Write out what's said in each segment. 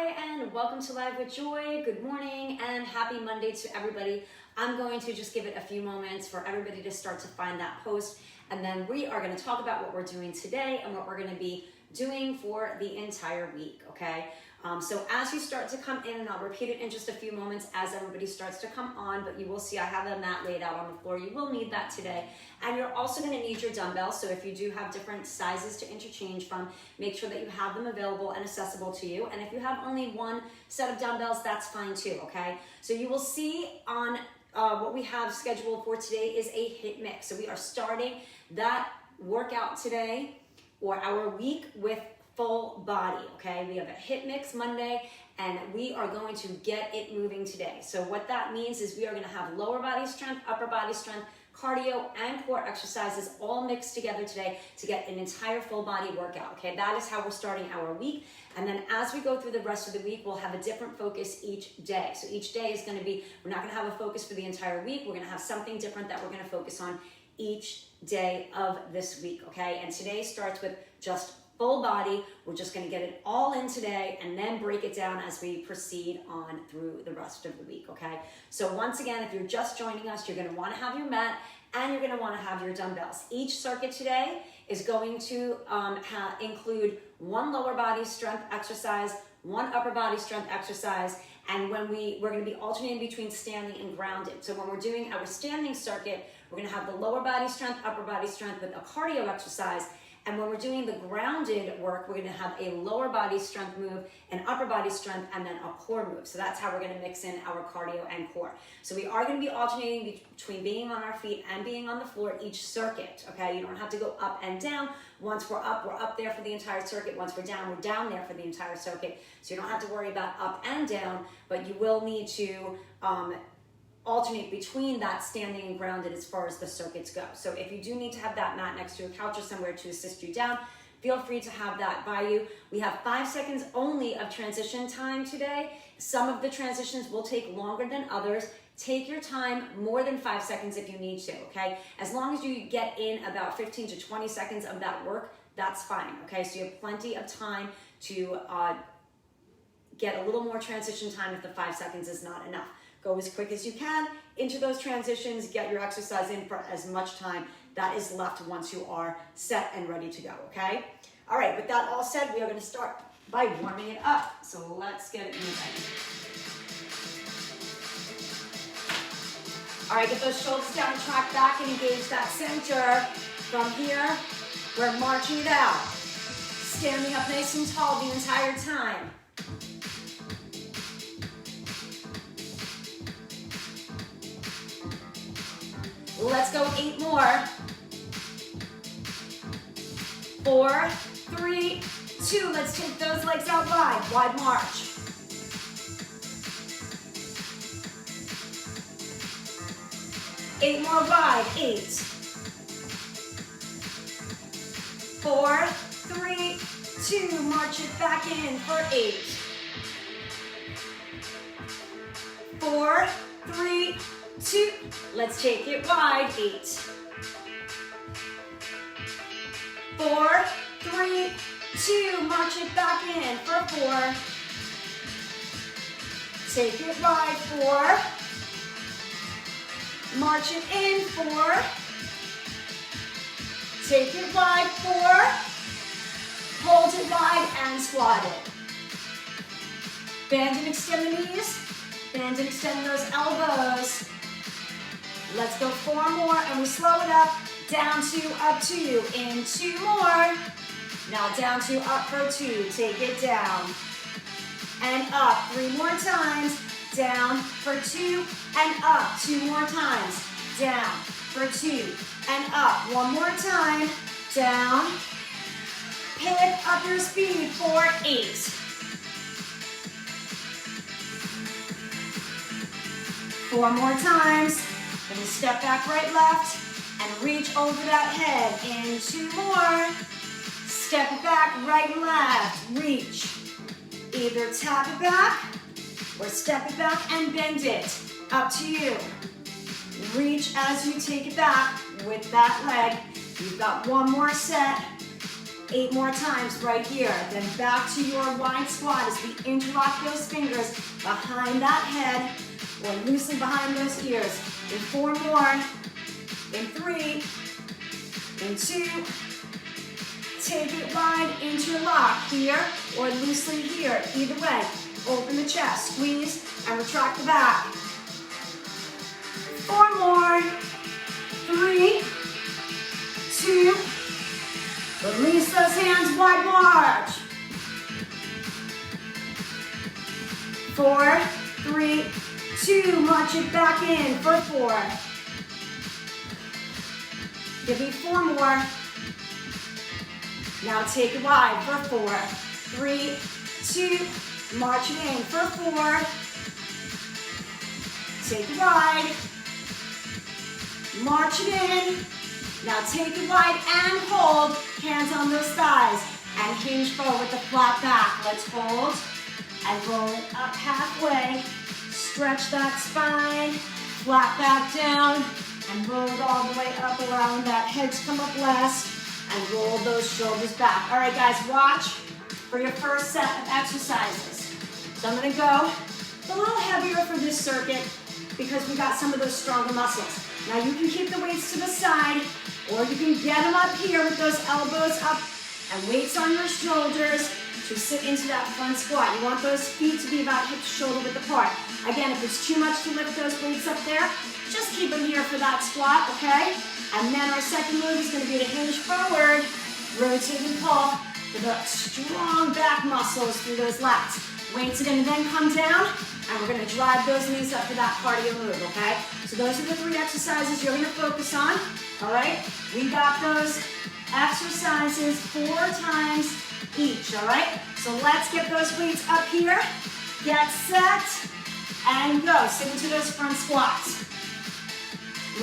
Hi, and welcome to Live with Joy. Good morning and happy Monday to everybody. I'm going to just give it a few moments for everybody to start to find that post, and then we are going to talk about what we're doing today and what we're going to be doing for the entire week, okay? So as you start to come in, and I'll repeat it in just a few moments as everybody starts to come on, but you will see I have a mat laid out on the floor. You will need that today. And you're also going to need your dumbbells. So if you do have different sizes to interchange from, make sure that you have them available and accessible to you. And if you have only one set of dumbbells, that's fine too, okay? So you will see on what we have scheduled for today is a HIIT mix. So we are starting that workout today, or our week, with full body, okay? We have a HIIT mix Monday, and we are going to get it moving today. So what that means is we are gonna have lower body strength, upper body strength, cardio, and core exercises all mixed together today to get an entire full body workout, okay? That is how we're starting our week. And then as we go through the rest of the week, we'll have a different focus each day. So each day is gonna be, we're not gonna have a focus for the entire week. We're gonna have something different that we're gonna focus on each day of this week, okay? And today starts with just full body. We're just gonna get it all in today and then break it down as we proceed on through the rest of the week, okay? So once again, if you're just joining us, you're gonna wanna have your mat and you're gonna wanna have your dumbbells. Each circuit today is going to include one lower body strength exercise, one upper body strength exercise, and we're gonna be alternating between standing and grounded. So when we're doing our standing circuit, we're gonna have the lower body strength, upper body strength with a cardio exercise. And when we're doing the grounded work, we're gonna have a lower body strength move, an upper body strength, and then a core move. So that's how we're gonna mix in our cardio and core. So we are gonna be alternating between being on our feet and being on the floor each circuit, okay? You don't have to go up and down. Once we're up there for the entire circuit. Once we're down there for the entire circuit. So you don't have to worry about up and down, but you will need to alternate between that standing and grounded as far as the circuits go. So if you do need to have that mat next to a couch or somewhere to assist you down, feel free to have that by you. We have 5 seconds only of transition time today. Some of the transitions will take longer than others. Take your time, more than 5 seconds if you need to, okay? As long as you get in about 15 to 20 seconds of that work, that's fine, okay? So you have plenty of time to get a little more transition time if the 5 seconds is not enough. Go as quick as you can into those transitions, get your exercise in for as much time that is left once you are set and ready to go, okay? All right, with that all said, we are gonna start by warming it up. So let's get it moving. All right, get those shoulders down, track back, and engage that center. From here, we're marching it out. Standing up nice and tall the entire time. Let's go 8 more. 4, 3, 2. Let's take those legs out wide march. 8 more wide, 8. 4, 3, 2. March it back in for 8. 4, 3, 2. Let's take it wide, 8. 4, 3, 2. March it back in for 4. Take it wide, 4. March it in, 4. Take it wide, 4. Hold it wide and squat it. Bend and extend the knees. Bend and extend those elbows. Let's go 4 more, and we slow it up. Down 2, up 2. In 2 more. Now down 2, up for 2. Take it down. And up 3 more times. Down for 2 and up. 2 more times. Down for 2 and up. 1 more time. Down. Pick up your speed for 8. 4 more times. Then you step back right, left, and reach over that head. In 2 more. Step it back, right, left. Reach. Either tap it back or step it back and bend it. Up to you. Reach as you take it back with that leg. You've got 1 more set. 8 more times right here. Then back to your wide squat as we interlock those fingers behind that head or loosely behind those ears. In 4 more. In 3. In 2. Take it wide, interlock here or loosely here. Either way, open the chest, squeeze, and retract the back. 4 more. 3, 2, release those hands, wide march. 4, 3, 2, march it back in for 4. Give me 4 more. Now take it wide for 4, 3, 2, march it in for 4. Take it wide. March it in. Now take it wide and hold. Hands on those thighs. And hinge forward with the flat back. Let's hold. And roll it up halfway. Stretch that spine. Flat back down. And roll it all the way up, allowing that head to come up less. And roll those shoulders back. All right, guys, watch for your first set of exercises. So I'm going to go a little heavier for this circuit because we got some of those stronger muscles. Now you can keep the weights to the side, or you can get them up here with those elbows up and weights on your shoulders to sit into that front squat. You want those feet to be about hip to shoulder width apart. Again, if it's too much to lift those weights up there, just keep them here for that squat, okay? And then our second move is going to be to hinge forward, rotate and pull for the strong back muscles through those lats. Weights are going to then come down, and we're going to drive those knees up for that cardio move, okay? So those are the 3 exercises you're going to focus on, all right? We got those exercises 4 times each, all right? So let's get those weights up here, get set, and go. Sit into those front squats.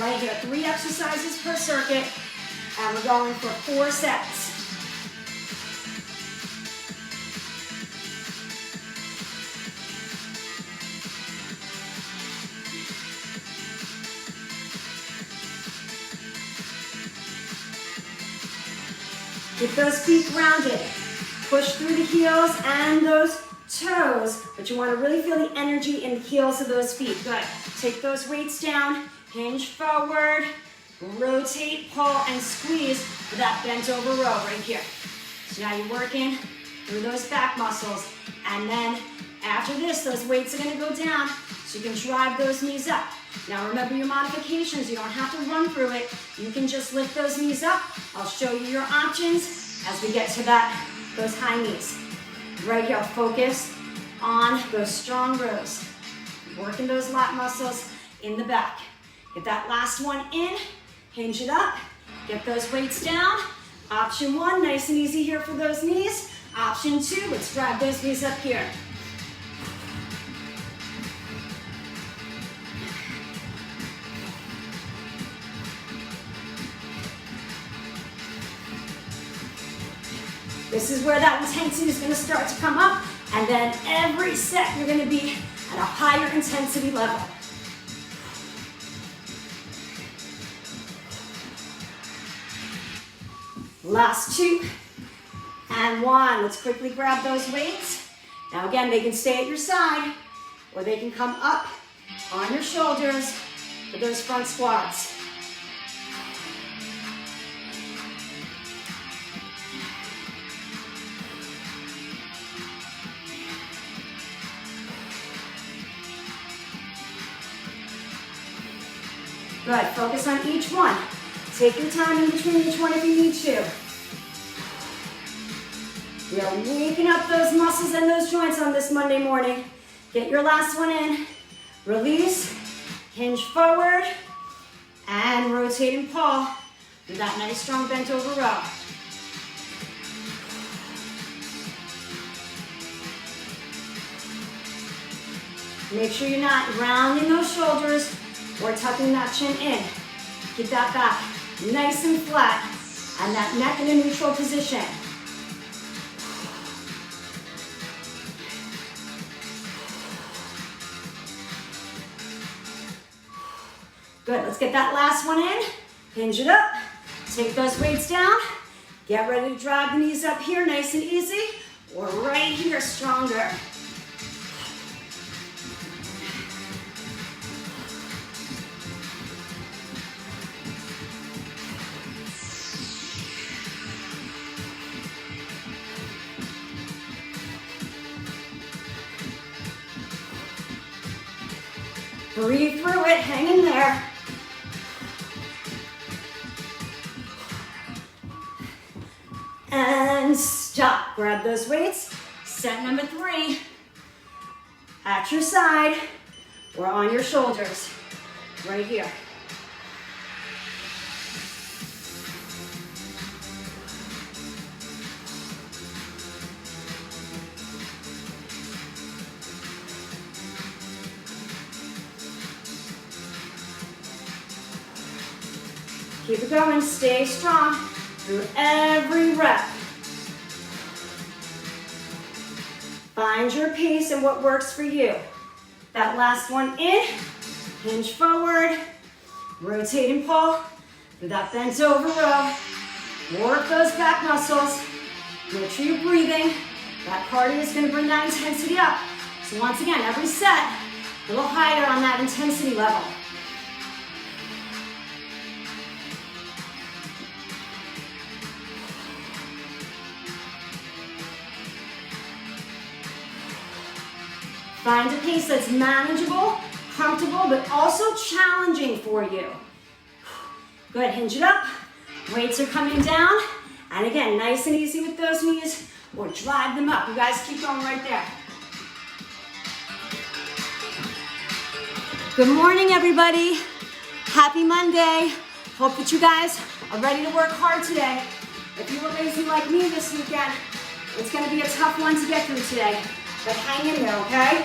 Right here, 3 exercises per circuit, and we're going for 4 sets. Keep those feet grounded. Push through the heels and those toes, but you want to really feel the energy in the heels of those feet. Good. Take those weights down, hinge forward, rotate, pull, and squeeze for that bent over row right here. So now you're working through those back muscles, and then after this, those weights are going to go down so you can drive those knees up. Now remember your modifications. You don't have to run through it. You can just lift those knees up. I'll show you your options as we get to those high knees. Right here, focus on those strong rows. Working those lat muscles in the back. Get that last one in, hinge it up, get those weights down. Option 1, nice and easy here for those knees. Option 2, let's drive those knees up here. This is where that intensity is going to start to come up, and then every set you're going to be at a higher intensity level. Last 2 and 1. Let's quickly grab those weights. Now again, they can stay at your side, or they can come up on your shoulders for those front squats. Good, focus on each one. Take your time in between each one if you need to. You're waking up those muscles and those joints on this Monday morning. Get your last one in. Release, hinge forward, and rotate and pull. Do that nice strong bent over row. Make sure you're not rounding those shoulders or tucking that chin in. Keep that back nice and flat, and that neck in a neutral position. Good, let's get that last one in. Hinge it up, take those weights down, Get ready to drive the knees up here, nice and easy, or right here, stronger. Breathe through it, hang in there. And stop. Grab those weights. Set number 3. At your side or on your shoulders. Right here. Keep it going, stay strong through every rep. Find your pace and what works for you. That last one in, hinge forward, rotate and pull through that bent over row. Work those back muscles. Make sure you're breathing. That cardio is going to bring that intensity up. So once again, every set, a little higher on that intensity level. Find a pace that's manageable, comfortable, but also challenging for you. Good, hinge it up. Weights are coming down. And again, nice and easy with those knees, or drive them up. You guys keep going right there. Good morning, everybody. Happy Monday. Hope that you guys are ready to work hard today. If you were lazy like me this weekend, it's gonna be a tough one to get through today. But hang in there, okay?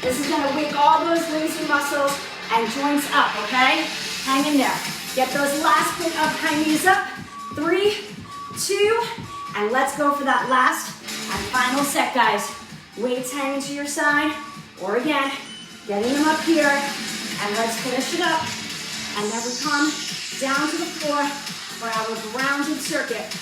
This is gonna wake all those lazy muscles and joints up, okay? Hang in there. Get those last bit of high knees up. 3, 2, and let's go for that last and final set, guys. Weights hanging to your side, or again, getting them up here, and let's finish it up. And then we come down to the floor for our grounded circuit.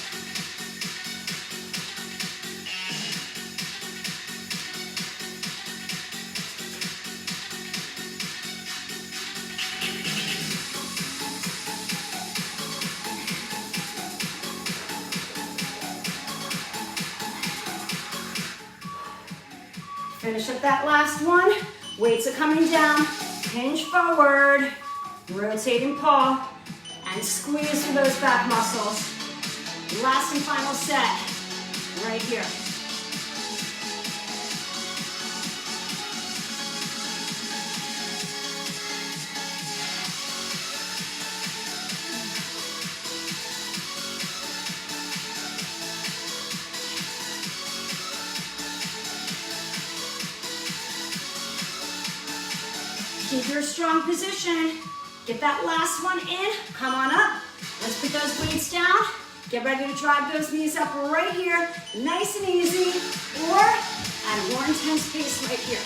Finish up that last one. Weights are coming down. Hinge forward. Rotate and pull. And squeeze through those back muscles. Last and final set. Right here. Keep your strong position. Get that last one in. Come on up. Let's put those weights down. Get ready to drive those knees up right here. Nice and easy. Or at a more intense pace right here.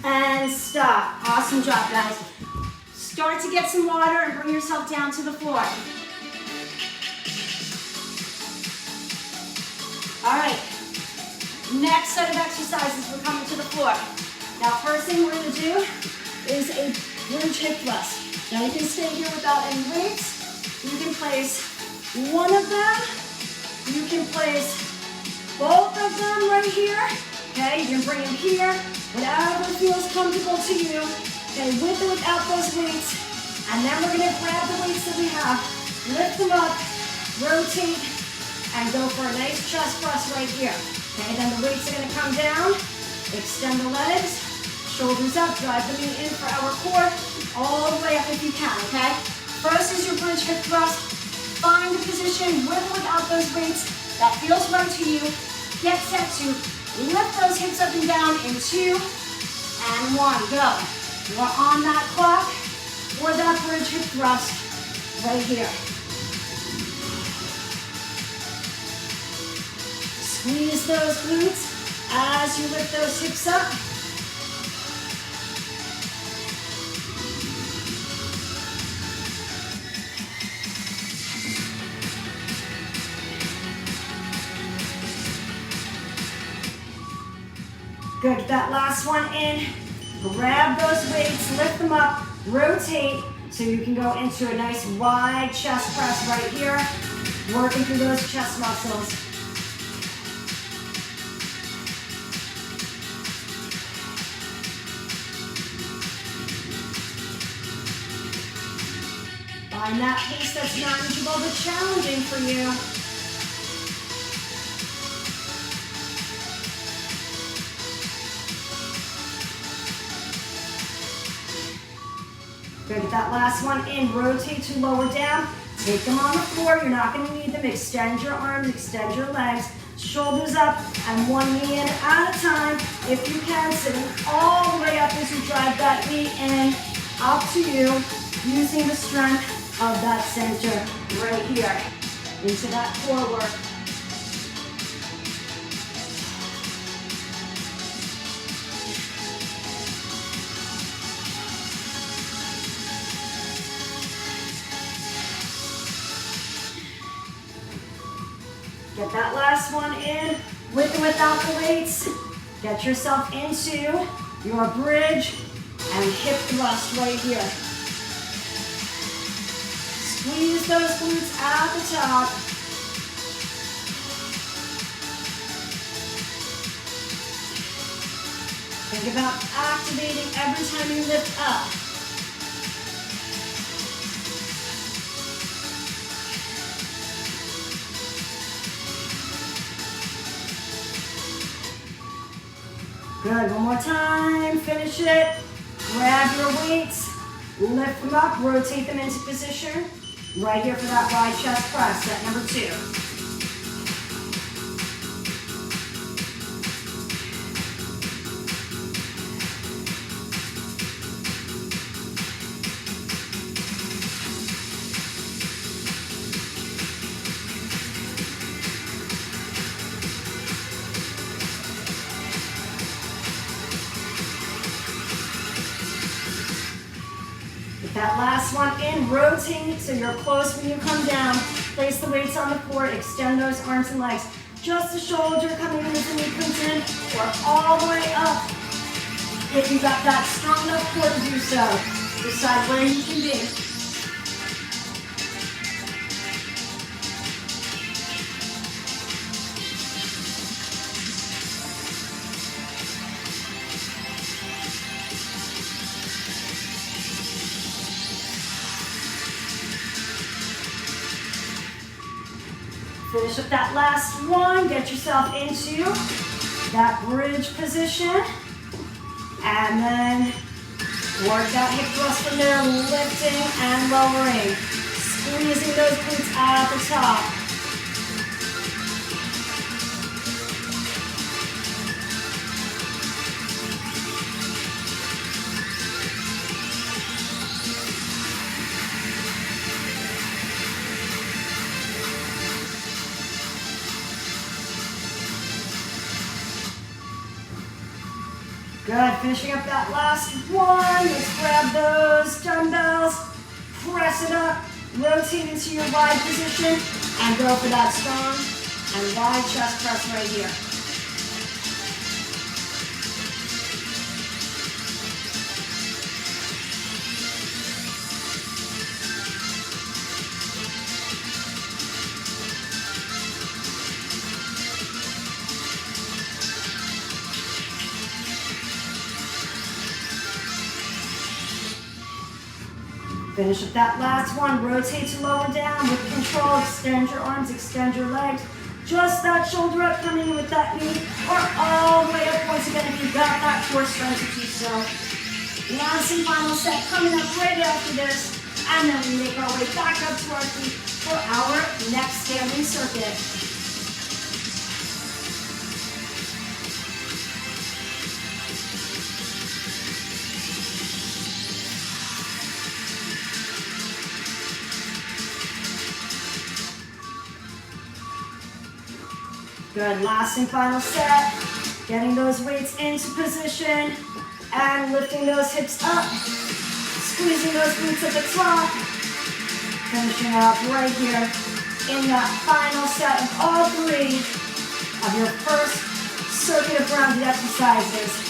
And stop. Awesome job, guys. Start to get some water and bring yourself down to the floor. All right. Next set of exercises, we're coming to the floor. Now, first thing we're going to do is a bridge hip thrust. Now, you can stay here without any weights. You can place one of them. You can place both of them right here. Okay, you can bring them here. Whatever feels comfortable to you, okay, with or without those weights. And then we're gonna grab the weights that we have, lift them up, rotate, and go for a nice chest thrust right here. Okay, then the weights are gonna come down, extend the legs, shoulders up, drive the knee in for our core, all the way up if you can, okay? First is your bridge hip thrust. Find a position with or without those weights that feels right to you. Get set to Lift those hips up and down in 2 and 1. Go. We're on that clock for that bridge hip thrust right here. Squeeze those glutes as you lift those hips up. Good, get that last one in. Grab those weights, lift them up, rotate so you can go into a nice wide chest press right here, working through those chest muscles. Find that pace that's manageable but challenging for you. Good, get that last one in. Rotate to lower down. Take them on the floor. You're not going to need them. Extend your arms, extend your legs. Shoulders up and one knee in at a time. If you can, sitting all the way up as you drive that knee in. Up to you, using the strength of that center right here. Into that core work. Get that last one in, with and without the weights. Get yourself into your bridge and hip thrust right here. Squeeze those glutes at the top. Think about activating every time you lift up. Good, one more time, finish it. Grab your weights, lift them up, rotate them into position. Right here for that wide chest press, set number 2. That last one in, rotate so you're close when you come down. Place the weights on the floor, extend those arms and legs. Just the shoulder coming in as the knee comes in, or all the way up. If you got that strong enough core to do so, decide where you can be. Finish up that last one. Get yourself into that bridge position. And then work that hip thrust from there, lifting and lowering. Squeezing those glutes at the top. Good, finishing up that last one. Let's grab those dumbbells, press it up, rotate into your wide position, and go for that strong and wide chest press right here. Finish up that last one. Rotate to lower down with control. Extend your arms, extend your legs. Just that shoulder up, coming with that knee, or all the way up once again if you've got that core strength to do so. Last and final set coming up right after this. And then we make our way back up to our feet for our next standing circuit. Good, last and final set. Getting those weights into position and lifting those hips up. Squeezing those glutes at the top. Finishing up right here in that final set of all three of your first circuit of grounded exercises.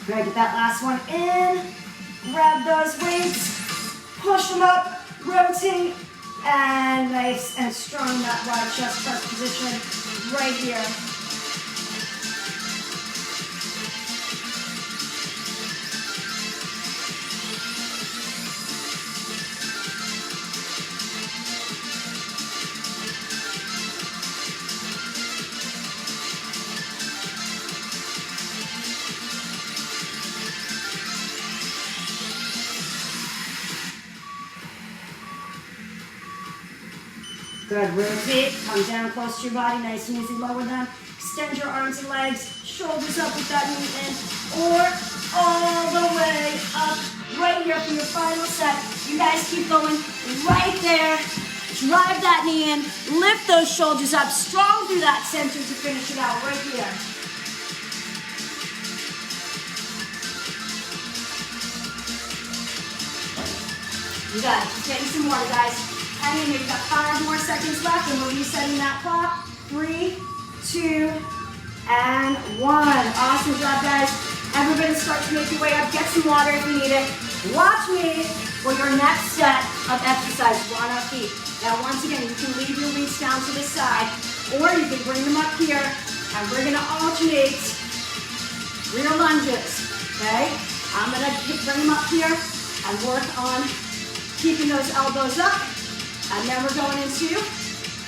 Good, get that last one in. Grab those weights, push them up, rotate, and nice and strong in that wide chest press position right here. Good, rotate, come down close to your body, nice and easy, lower them. Extend your arms and legs, shoulders up with that knee in, or all the way up, right here for your final set. You guys keep going right there. Drive that knee in, lift those shoulders up, strong through that center to finish it out right here. You got it, just getting some water, guys. Hang in, we've got 5 more seconds left and we're resetting that clock. 3, 2, and 1. Awesome job, guys. Everybody start to make your way up. Get some water if you need it. Watch me for your next set of exercises. We're on our feet. Now, once again, you can leave your weights down to the side, or you can bring them up here, and we're gonna alternate rear lunges, okay? I'm gonna bring them up here and work on keeping those elbows up. And then we're going into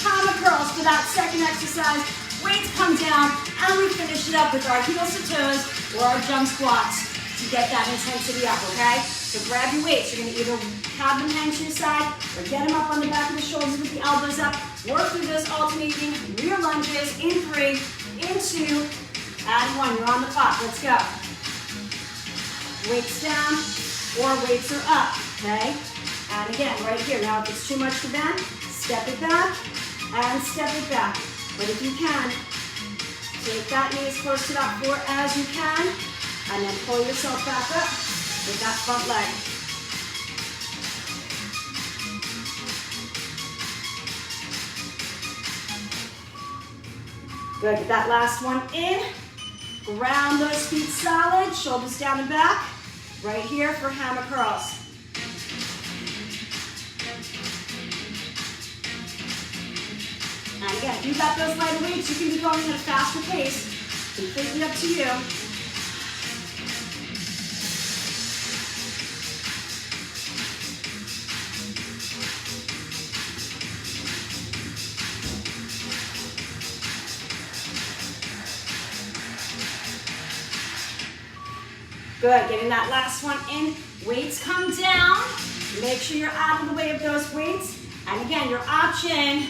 hammer curls for that second exercise. Weights come down, and we finish it up with our heels to toes or our jump squats to get that intensity up, okay? So grab your weights. You're gonna either have them hang to your side or get them up on the back of the shoulders with the elbows up. Work through those alternating rear lunges in 3, in 2, and 1. You're on the clock. Let's go. Weights down or weights are up, okay? And again, right here, now if it's too much to bend, step it back and step it back. But if you can, take that knee as close to that floor as you can, and then pull yourself back up with that front leg. Good, get that last one in. Ground those feet solid, shoulders down and back. Right here for hammer curls. And again, if you've got those lighter weights, you can be going at a faster pace. Completely up to you. Good, getting that last one in. Weights come down. Make sure you're out of the way of those weights. And again, your option,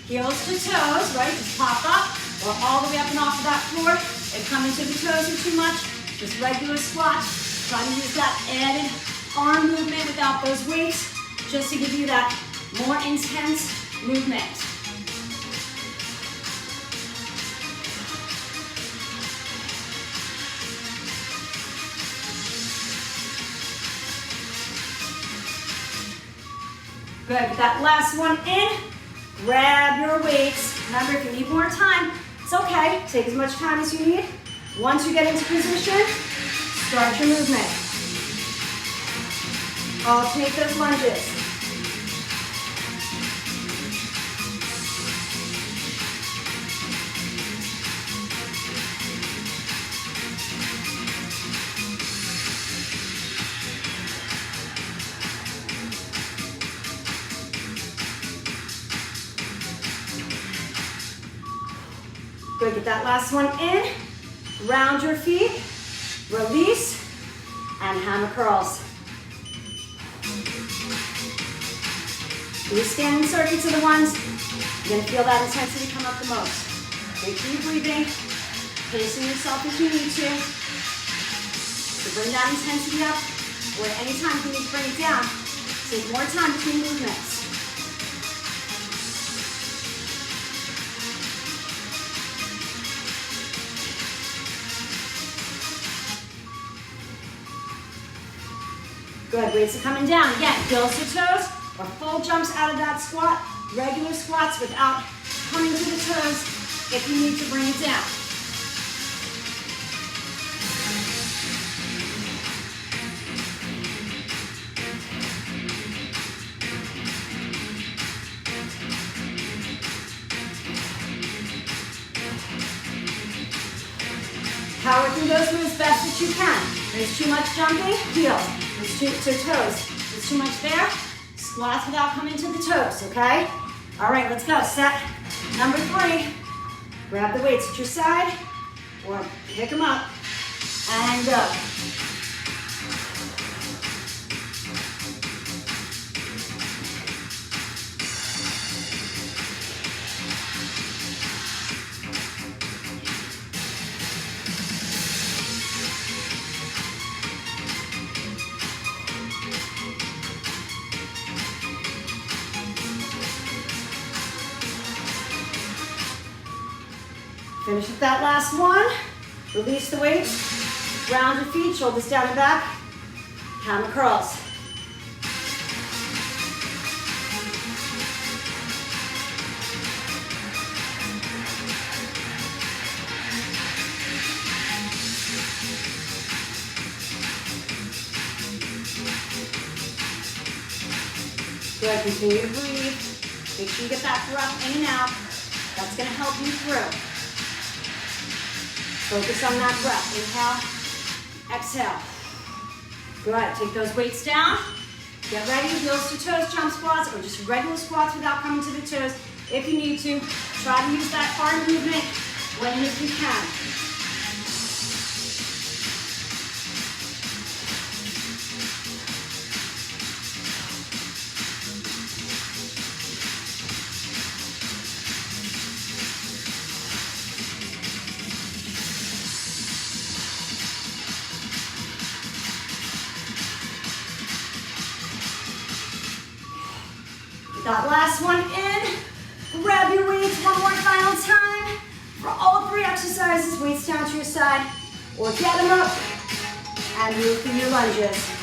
heels to toes, right? Just pop up or all the way up and off of that floor. If coming to the toes are too much, just regular squats. Try to use that added arm movement without those weights, just to give you that more intense movement. Good, get that last one in. Grab your weights. Remember, if you need more time, it's okay. Take as much time as you need. Once you get into position, start your movement. Alternate those lunges. Good, get that last one in. Round your feet, release, and hammer curls. These standing circuits are the ones you're gonna feel that intensity come up the most. Make sure you're breathing. pacing yourself if you need to. So bring that intensity up, or anytime you need to bring it down, take more time between movements. Good, weights are coming down. Again, heels to toes, or full jumps out of that squat. Regular squats without coming to the toes if you need to bring it down. Power through those moves best that you can. There's too much jumping, heels. There's too toes. There's too much there. Squats without coming to the toes, okay? All right, let's go. Set number 3. Grab the weights at your side, or pick them up, and go. Finish with that last one. Release the weights. Round your feet, shoulders down and back. Hammer curls. Good, continue to breathe. Make sure you get that breath in and out. That's gonna help you through. Focus on that breath. Inhale, exhale. Good, take those weights down. Get ready, heels to toes, jump squats, or just regular squats without coming to the toes. If you need to, try to use that arm movement when and if you can. That last one in. Grab your weights one more final time. For all 3 exercises, weights down to your side, or get them up and move through your lunges.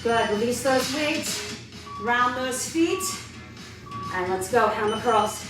Good, release those weights, round those feet, and let's go, hammer curls.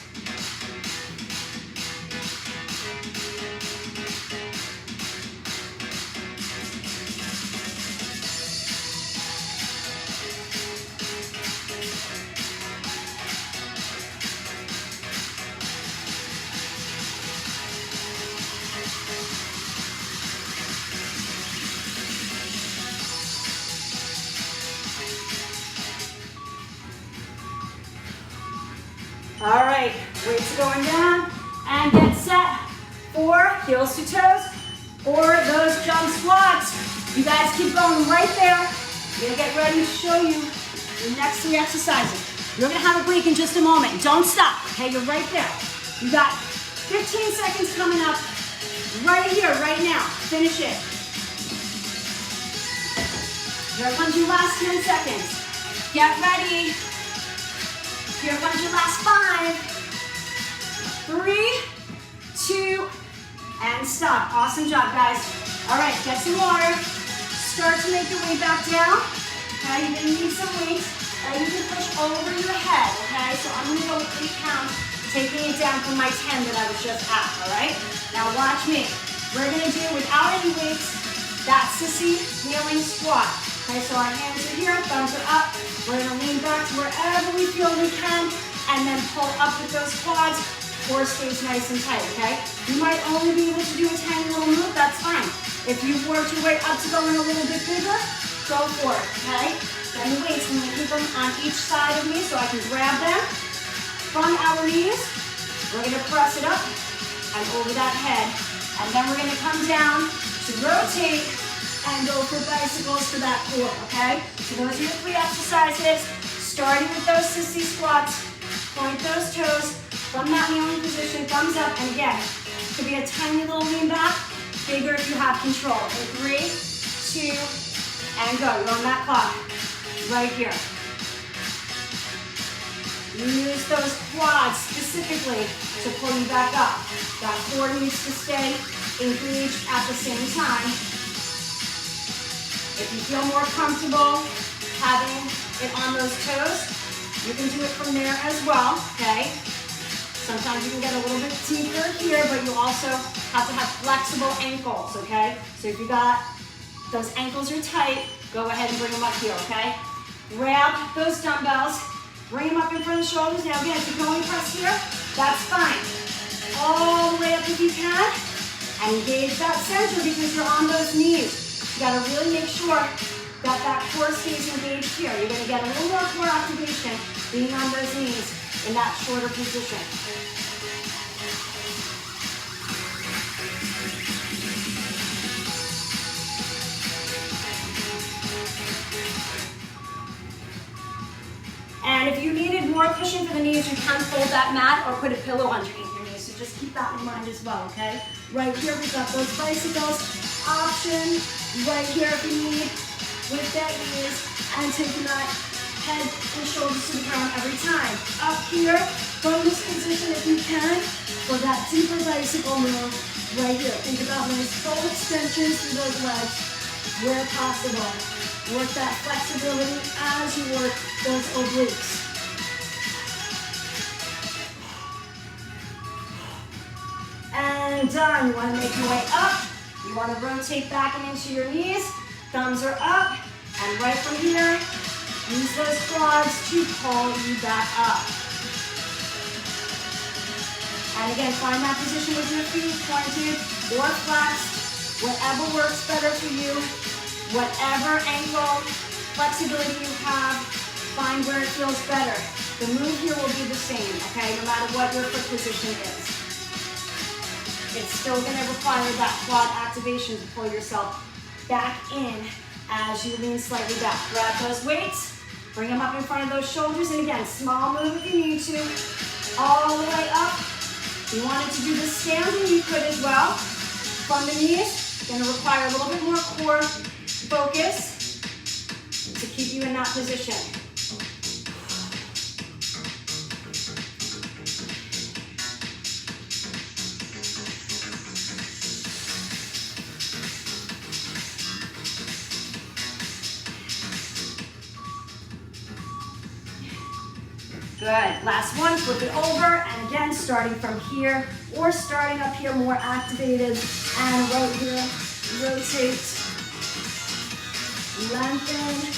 All right, weights are going down, and get set for heels to toes, or those jump squats. You guys keep going right there. I'm gonna get ready to show you the next 3 exercises. You're gonna have a break in just a moment. Don't stop, okay? You're right there. You got 15 seconds coming up right here, right now. Finish it. Here comes your last 10 seconds. Get ready. Here comes your last 5, 3, 2, and stop. Awesome job, guys. All right, get some water. Start to make your way back down. Okay, you're gonna need some weights that you can push over your head, okay? So I'm gonna go with 8 counts, taking it down from my 10 that I was just at, all right? Now watch me. We're gonna do, without any weights, that sissy kneeling squat. Okay, so our hands are here, thumbs are up. We're gonna lean back to wherever we feel we can, and then pull up with those quads. Core stays nice and tight, okay? You might only be able to do a tiny little move, that's fine. If you worked your way up to going a little bit bigger, Go for it, okay? Then the weights, I'm gonna keep them on each side of me so I can grab them from our knees. We're gonna press it up and over that head. And then we're gonna come down to rotate and go for bicycles for that core, okay? So those are your 3 exercises, starting with those sissy squats. Point those toes from that kneeling position, thumbs up, and again, it could be a tiny little lean back, bigger if you have control. In 3, 2, and go. You're on that clock, right here. Use those quads specifically to pull you back up. That core needs to stay engaged at the same time. If you feel more comfortable having it on those toes, you can do it from there as well, okay? Sometimes you can get a little bit deeper here, but you also have to have flexible ankles, okay? So if you got those ankles are tight, go ahead and bring them up here, okay? Grab those dumbbells, bring them up in front of the shoulders. Now again, if you can only press here, that's fine. All the way up if you can, and engage that center because you're on those knees. You gotta really make sure that that core stays engaged here. You're gonna get a little more core activation being on those knees in that shorter position. And if you needed more cushion for the knees, you can fold that mat or put a pillow underneath your knees. So just keep that in mind as well, okay? Right here, we've got those bicycles. Option right here if you need with that knees and taking that head and shoulders to the ground every time. Up here, from this position if you can, for that deeper bicycle move right here. Think about nice full extensions through those legs where possible. Work that flexibility as you work those obliques. And done. You want to make your way up. You want to rotate back and into your knees. Thumbs are up. And right from here, use those quads to pull you back up. And again, find that position with your feet pointed or flexed. Whatever works better for you. Whatever ankle flexibility you have, find where it feels better. The move here will be the same, okay, no matter what your foot position is. It's still going to require that quad activation to pull yourself back in as you lean slightly back. Grab those weights, bring them up in front of those shoulders, and again, small move if you need to, all the way up. If you wanted to do this standing, you could as well. From the knees, going to require a little bit more core focus to keep you in that position. Good. Last one, flip it over, and again, starting from here or starting up here more activated, and right here, rotate. Lengthen.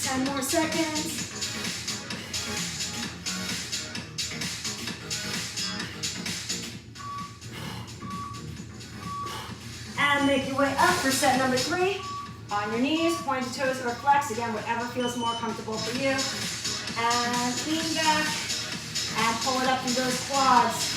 Ten more seconds. And make your way up for set number 3. On your knees, pointed toes or flex. Again, whatever feels more comfortable for you. And lean back and pull it up through those quads.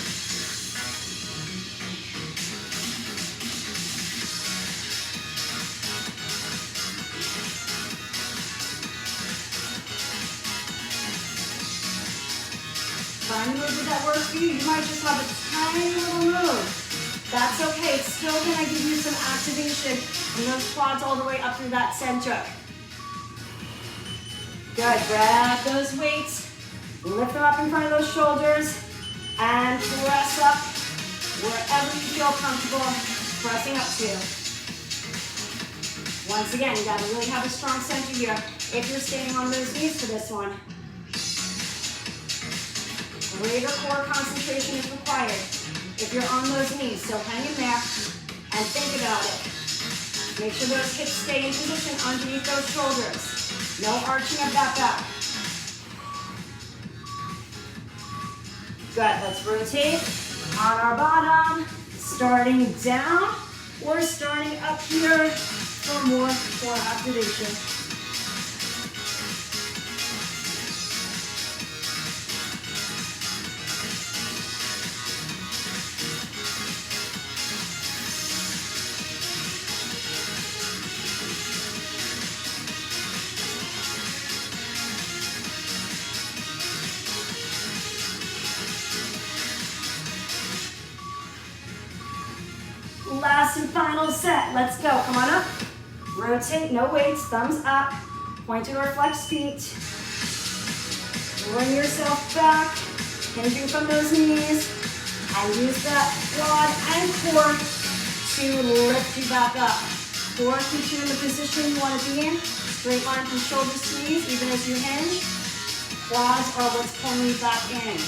Find a move that works for you. You might just have a tiny little move. That's okay. It's still going to give you some activation in those quads all the way up through that center. Good. Grab those weights. Lift them up in front of those shoulders. And press up wherever you feel comfortable pressing up to. Once again, you got to really have a strong center here if you're standing on those knees for this one. Greater core concentration is required if you're on those knees, so hang in there and think about it. Make sure those hips stay in position underneath those shoulders. No arching of that back. Good, let's rotate on our bottom, starting down or starting up here for more core activation. Last and final set. Let's go. Come on up. Rotate, no weights, thumbs up. Pointed or flex feet. Bring yourself back. Hinging from those knees. And use that quad and core to lift you back up. Core keeps you in the position you want to be in. Straight line from shoulders to knees, even as you hinge. Quads are what's pulling you back in.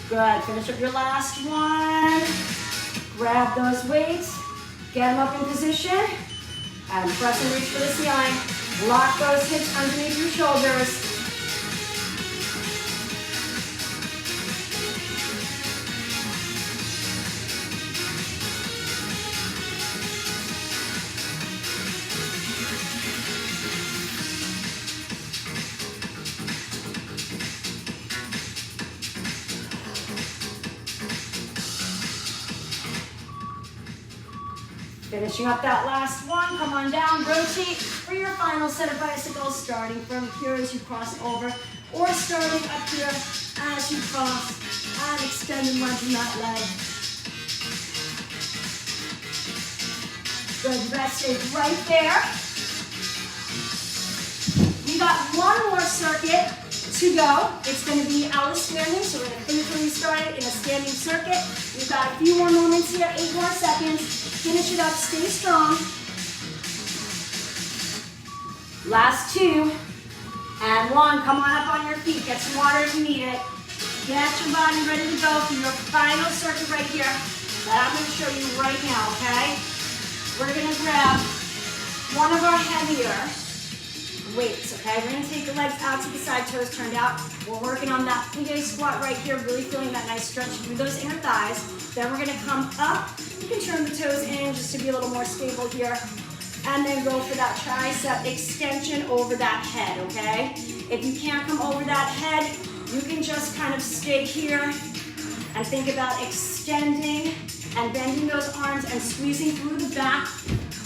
Good, finish up your last one. Grab those weights, get them up in position, and press and reach for the ceiling. Lock those hips underneath your shoulders. Finishing up that last one, come on down, rotate for your final set of bicycles, starting from here as you cross over, or starting up here as you cross, and extend and lengthen that leg. Good, you guys stay right there. We got one more circuit to go. It's going to be out of standing, so we're going to finish where we started in a standing circuit. We've got a few more moments here, 8 more seconds. Finish it up, stay strong. Last 2, and 1. Come on up on your feet, get some water if you need it. Get your body ready to go for your final circuit right here that I'm going to show you right now, okay? We're going to grab one of our heavier weights, okay? We're going to take the legs out to the side, toes turned out. We're working on that plie squat right here, really feeling that nice stretch through those inner thighs. Then we're going to come up. You can turn the toes in just to be a little more stable here. And then go for that tricep extension over that head, okay? If you can't come over that head, you can just kind of stay here and think about extending and bending those arms and squeezing through the back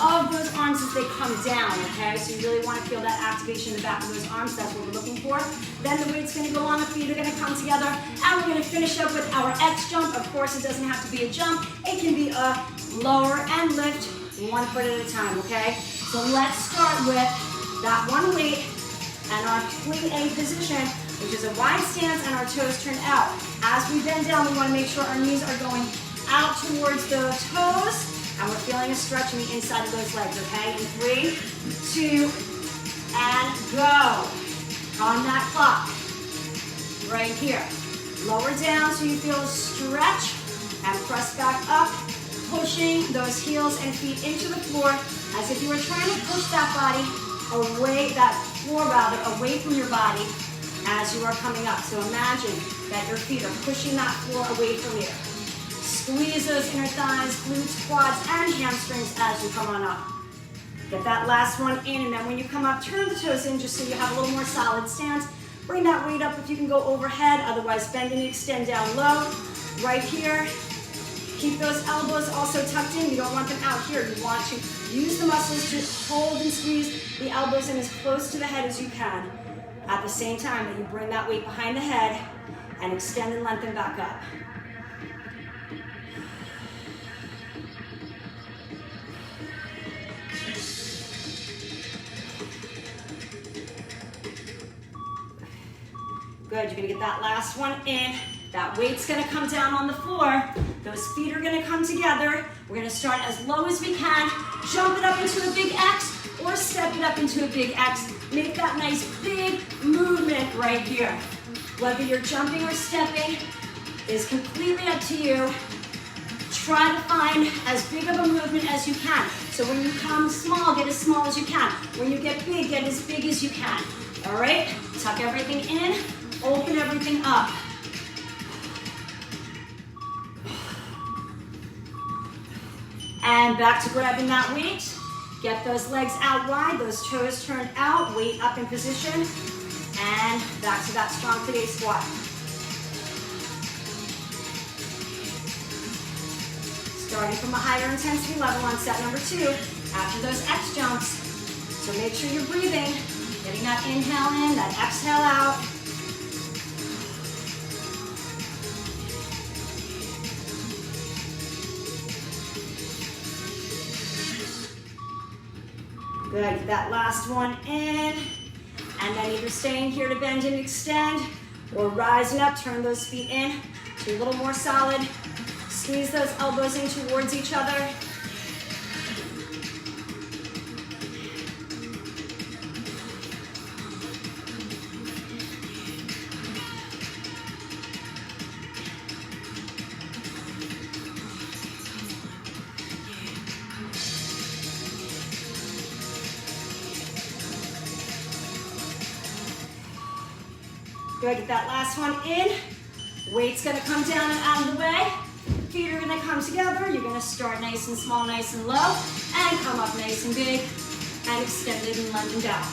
of those arms as they come down, okay? So you really want to feel that activation in the back of those arms. That's what we're looking for. Then the weight's going to go on, the feet are going to come together, and we're going to finish up with our X jump. Of course, it doesn't have to be a jump. It can be a lower and lift, one foot at a time, okay? So let's start with that one weight and our plie position, which is a wide stance and our toes turned out. As we bend down, we want to make sure our knees are going out towards the toes. And we're feeling a stretch in the inside of those legs, okay? In 3, 2, and go. On that clock, right here. Lower down so you feel a stretch, and press back up, pushing those heels and feet into the floor as if you were trying to push that body away, that floor rather, away from your body as you are coming up. So imagine that your feet are pushing that floor away from you. Squeeze those inner thighs, glutes, quads, and hamstrings as you come on up. Get that last one in, and then when you come up, turn the toes in just so you have a little more solid stance. Bring that weight up if you can go overhead, otherwise bend and extend down low. Right here, keep those elbows also tucked in. You don't want them out here. You want to use the muscles to hold and squeeze the elbows in as close to the head as you can. At the same time that you bring that weight behind the head and extend and lengthen back up. Good, you're gonna get that last one in. That weight's gonna come down on the floor. Those feet are gonna come together. We're gonna start as low as we can. Jump it up into a big X or step it up into a big X. Make that nice big movement right here. Whether you're jumping or stepping, is completely up to you. Try to find as big of a movement as you can. So when you come small, get as small as you can. When you get as big as you can. All right? Tuck everything in, open everything up. And back to grabbing that weight. Get those legs out wide, those toes turned out, weight up in position, and back to that strong plie squat. Starting from a higher intensity level on set number 2, after those X jumps. So make sure you're breathing, getting that inhale in, that exhale out. Good, get that last one in, and then either staying here to bend and extend, or rising up, turn those feet in to a little more solid. Squeeze those elbows in towards each other. Good, get that last one in. Weight's gonna come down and out of the way. Feet are gonna come together. You're gonna start nice and small, nice and low, and come up nice and big, and extend it and lunging down.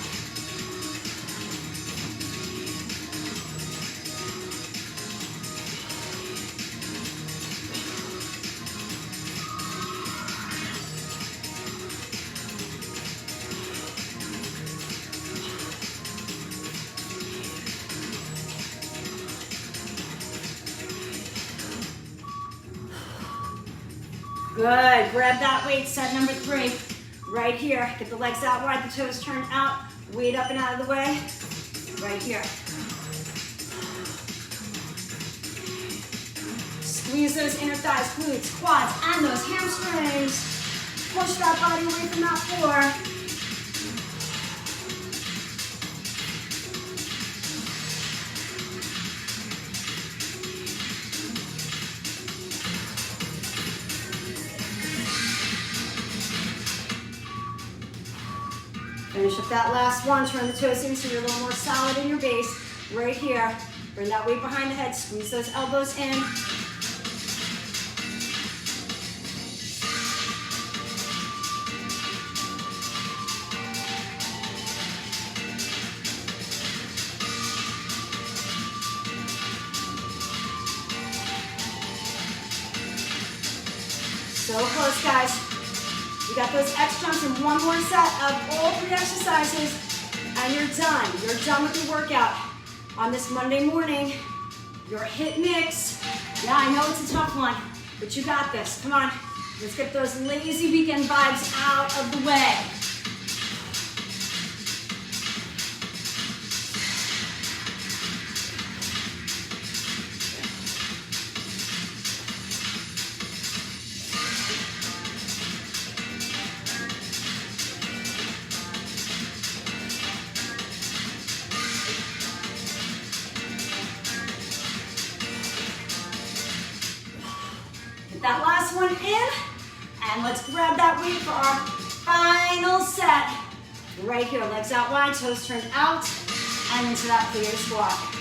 Good, grab that weight, set number 3, right here. Get the legs out wide, the toes turned out, weight up and out of the way, right here. Squeeze those inner thighs, glutes, quads, and those hamstrings. Push that body away from that floor. Finish up that last one. Turn the toes in so you're a little more solid in your base. Right here. Bring that weight behind the head. Squeeze those elbows in. So close, guys. You got those X jumps in one more set of all 3 exercises, and you're done. You're done with your workout. On this Monday morning, your HIIT mix. Yeah, I know it's a tough one, but you got this. Come on, let's get those lazy weekend vibes out of the way. That last one in, and let's grab that weight for our final set. Right here, legs out wide, toes turned out, and into that plie squat.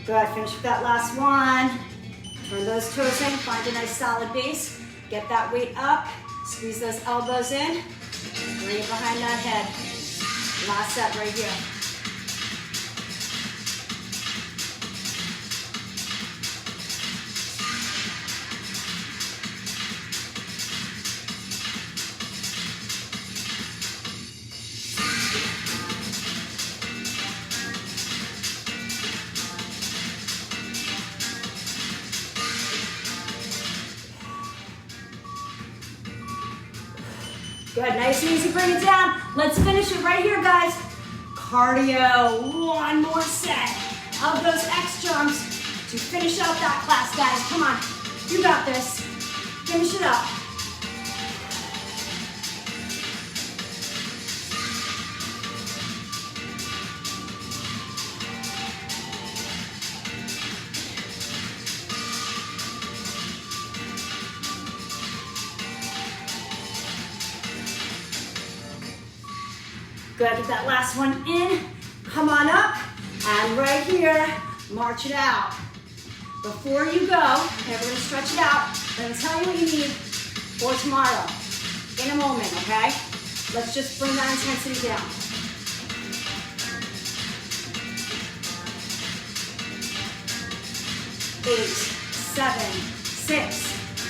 Good, finish with that last one. Turn those toes in, find a nice solid base. Get that weight up, squeeze those elbows in, bring it behind that head. Last set right here. Good, nice and easy, bring it down. Let's finish it right here, guys. Cardio, one more set of those X jumps to finish out that class, guys. Come on, you got this. Finish it up. Good, get that last one in. Come on up, and right here, march it out. Before you go, okay, we're gonna stretch it out. I'm gonna tell you what you need for tomorrow in a moment, okay? Let's just bring that intensity down. Eight, 7, 6,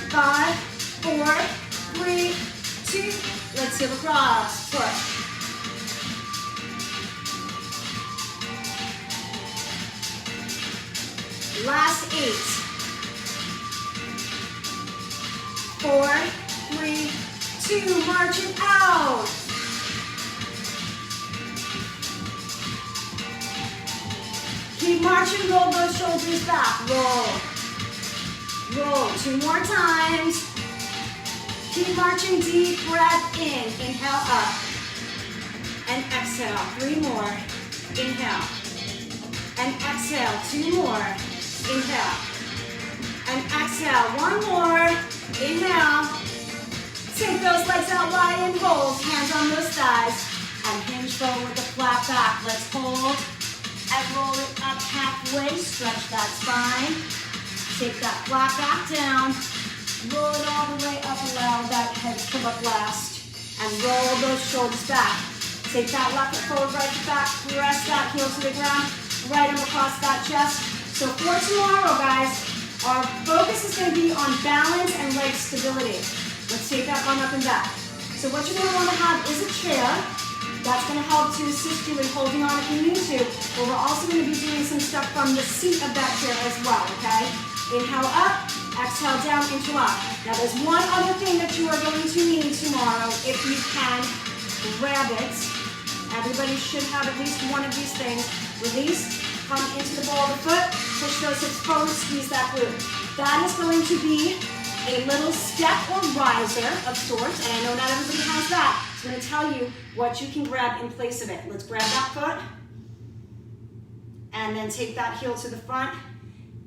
5, 4, 3, 2. Let's heel across, push. Last 8. 4, 3, 2. March it out. Keep marching. Roll those shoulders back. Roll. Roll. 2 more times. Keep marching. Deep breath in. Inhale up. And exhale. 3 more. Inhale. And exhale. 2 more. Inhale. And exhale. 1 more. Inhale. Take those legs out wide and hold. Hands on those thighs. And hinge forward with the flat back. Let's hold. And roll it up halfway. Stretch that spine. Take that flat back down. Roll it all the way up. Allow that head to come up last. And roll those shoulders back. Take that left foot forward, right foot back. Press that heel to the ground. Right arm across that chest. So for tomorrow, guys, our focus is going to be on balance and leg stability. Let's take that arm up and back. So what you're going to want to have is a chair. That's going to help to assist you in holding on if you need to. But we're also going to be doing some stuff from the seat of that chair as well, okay? Inhale up, exhale down, interlock. Now there's one other thing that you are going to need tomorrow, if you can, grab it. Everybody should have at least one of these things. Release, come into the ball of the foot, push those hips forward, squeeze that glute. That is going to be a little step or riser of sorts, and I know not everybody has that. So I'm going to tell you what you can grab in place of it. Let's grab that foot, and then take that heel to the front,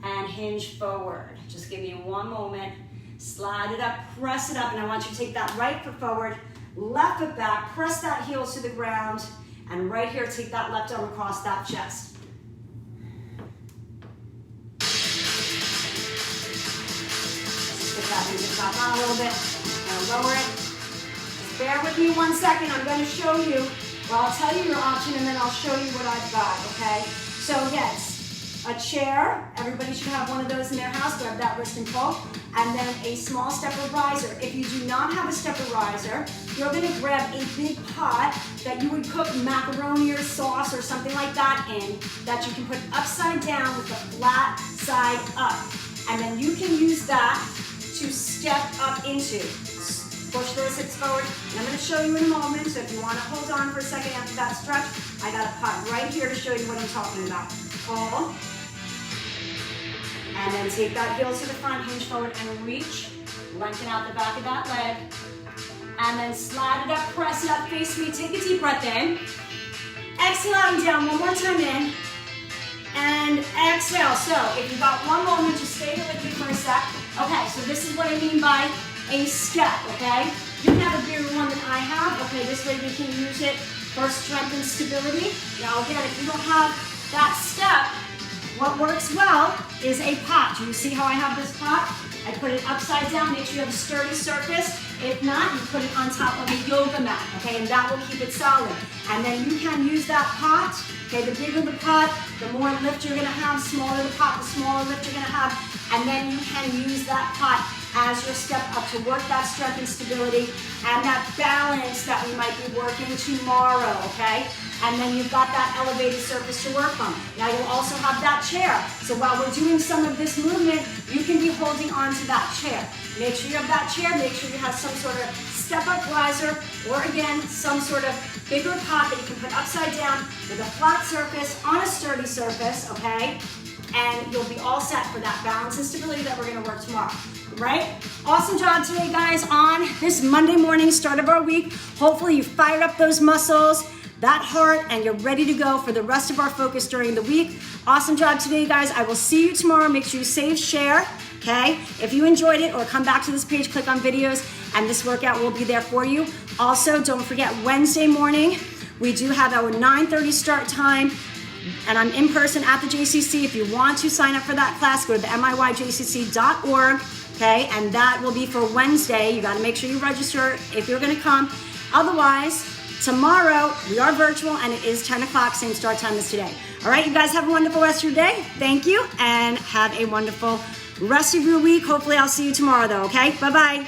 and hinge forward. Just give me 1 moment. Slide it up, press it up, and I want you to take that right foot forward, left foot back, press that heel to the ground, and right here, take that left arm across that chest. Get that music back on a little bit, and lower it. Just bear with me 1 second. I'm going to show you, well, I'll tell you your option, and then I'll show you what I've got, okay? So yes, a chair. Everybody should have one of those in their house. Grab that wrist and pull. And then a small stepper riser. If you do not have a stepper riser, you're going to grab a big pot that you would cook macaroni or sauce or something like that in, that you can put upside down with the flat side up. And then you can use that to step up into. Push those hips forward. And I'm going to show you in a moment, so if you want to hold on for a second after that stretch, I got a pot right here to show you what I'm talking about. Pull. And then take that heel to the front, hinge forward, and reach. Lengthen out the back of that leg. And then slide it up, press it up, face me. Take a deep breath in. Exhale out and down. 1 more time in. And exhale. So if you've got 1 moment, just stay here with me for a sec. Okay, so this is what I mean by a step, okay? You can have a bigger one than I have. Okay, this way we can use it for strength and stability. Now again, if you don't have that step, what works well is a pot. Do you see how I have this pot? I put it upside down, make sure you have a sturdy surface. If not, you put it on top of a yoga mat, okay? And that will keep it solid. And then you can use that pot, okay? The bigger the pot, the more lift you're gonna have. Smaller the pot, the smaller lift you're gonna have. And then you can use that pot as your step up to work that strength and stability and that balance that we might be working tomorrow, okay? And then you've got that elevated surface to work on. Now you'll also have that chair. So while we're doing some of this movement, you can be holding on to that chair. Make sure you have that chair, make sure you have some sort of step-up riser, or again, some sort of bigger cot that you can put upside down with a flat surface on a sturdy surface, okay? And you'll be all set for that balance and stability that we're gonna work tomorrow, right? Awesome job today, guys, on this Monday morning, start of our week. Hopefully you fired up those muscles, that heart, and you're ready to go for the rest of our focus during the week. Awesome job today, guys. I will see you tomorrow. Make sure you save, share, okay? If you enjoyed it, or come back to this page, click on videos, and this workout will be there for you. Also, don't forget, Wednesday morning, we do have our 9:30 start time, and I'm in person at the JCC. If you want to sign up for that class, go to the miyjcc.org, okay? And that will be for Wednesday. You gotta make sure you register if you're gonna come. Otherwise, tomorrow, we are virtual, and it is 10 o'clock, same start time as today. All right, you guys have a wonderful rest of your day. Thank you, and have a wonderful rest of your week. Hopefully, I'll see you tomorrow, though, okay? Bye-bye.